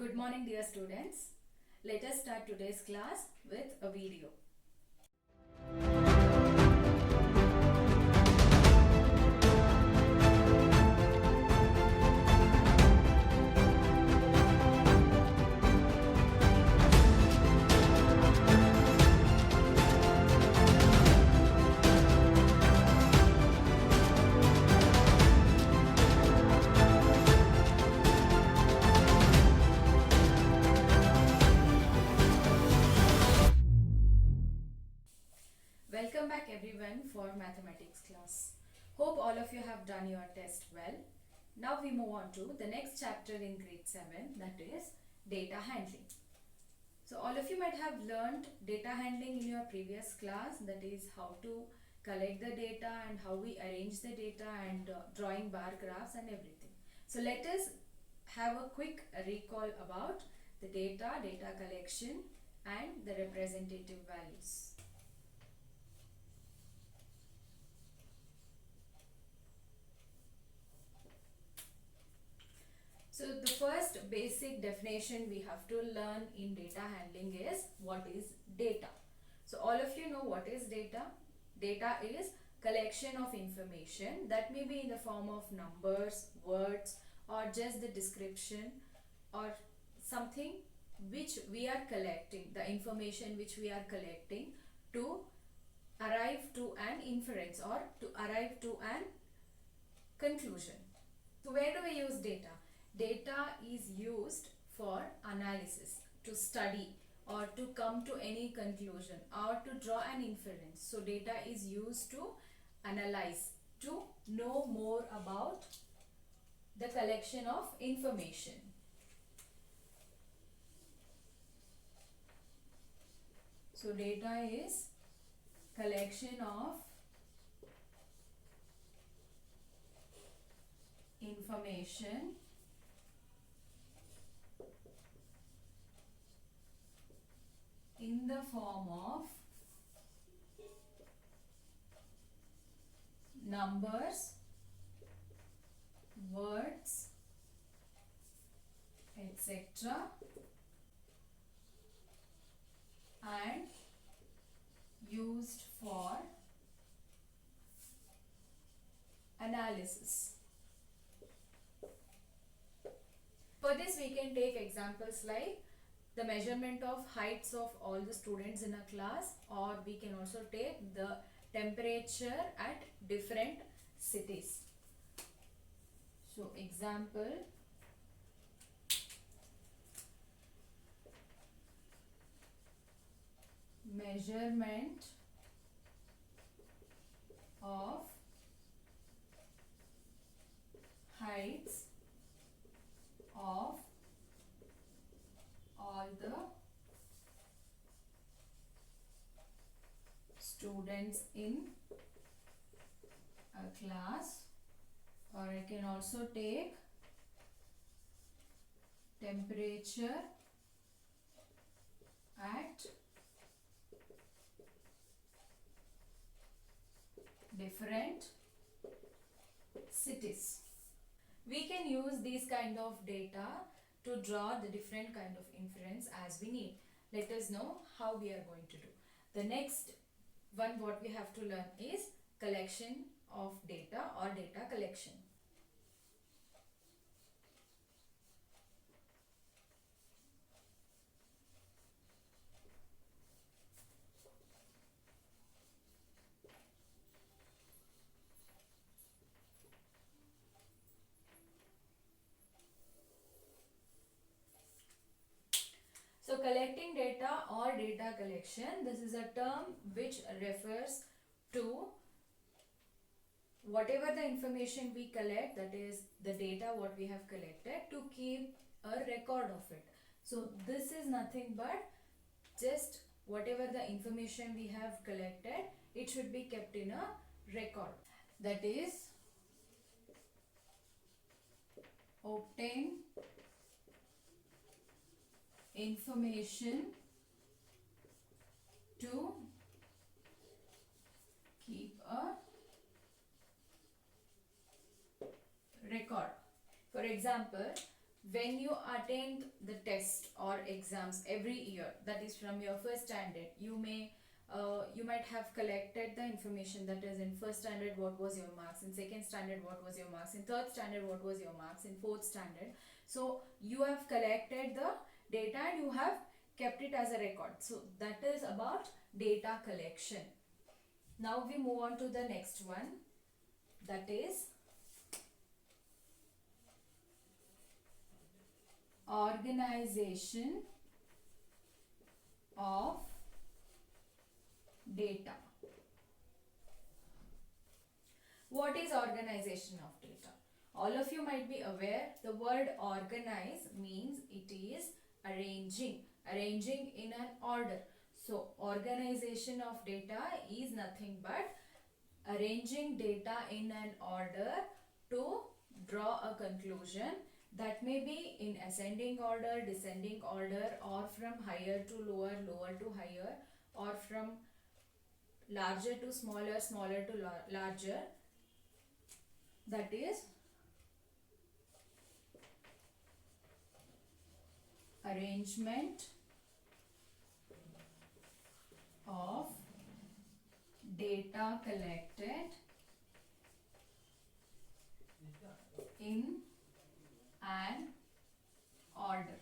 Good morning, dear students. Let us start today's class with a video. Welcome back everyone for mathematics class. Hope all of you have done your test well. Now we move on to the next chapter in grade 7, that is data handling. So all of you might have learned data handling in your previous class, that is how to collect the data and how we arrange the data and drawing bar graphs and everything. So let us have a quick recall about the data collection and the representative values. So the first basic definition we have to learn in data handling is what is data. So all of you know what is data. Data is collection of information that may be in the form of numbers, words, or just the description or something which we are collecting, the information which we are collecting to arrive to an inference or to arrive to an conclusion. So where do we use data? Data is used for analysis, to study or to come to any conclusion or to draw an inference. So data is used to analyze, to know more about the collection of information. So data is collection of information in the form of numbers, words, etc. and used for analysis. For this we can take examples like the measurement of heights of all the students in a class, or we can also take the temperature at different cities. So example, measurement of heights of all the students in a class, or I can also take temperature at different cities. We can use these kind of data to draw the different kind of inference as we need. Let us know how we are going to do. The next one what we have to learn is collection of data or data collection. So collecting data or data collection, this is a term which refers to whatever the information we collect, that is the data what we have collected, to keep a record of it. So this is nothing but just whatever the information we have collected, it should be kept in a record. That is obtain information to keep a record. For example, when you attend the test or exams every year, that is from your first standard, you might have collected the information, that is in first standard what was your marks, in second standard what was your marks, in third standard what was your marks, in fourth standard. So you have collected the data and you have kept it as a record. So that is about data collection. Now we move on to the next one, that is organization of data. What is organization of data? All of you might be aware the word organize means it is arranging in an order. So organization of data is nothing but arranging data in an order to draw a conclusion, that may be in ascending order, descending order, or from higher to lower, lower to higher, or from larger to smaller, smaller to larger. That is arrangement of data collected in an order.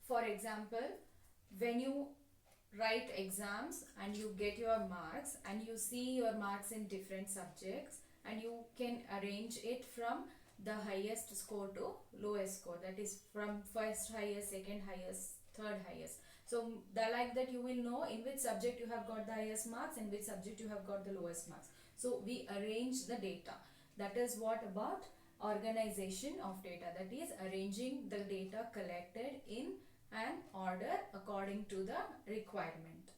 For example, when you write exams and you get your marks and you see your marks in different subjects, and you can arrange it from the highest score to lowest score, that is from first highest, second highest, third highest. So like that you will know in which subject you have got the highest marks, in which subject you have got the lowest marks. So we arrange the data. That is what about organization of data, that is arranging the data collected in an order according to the requirement.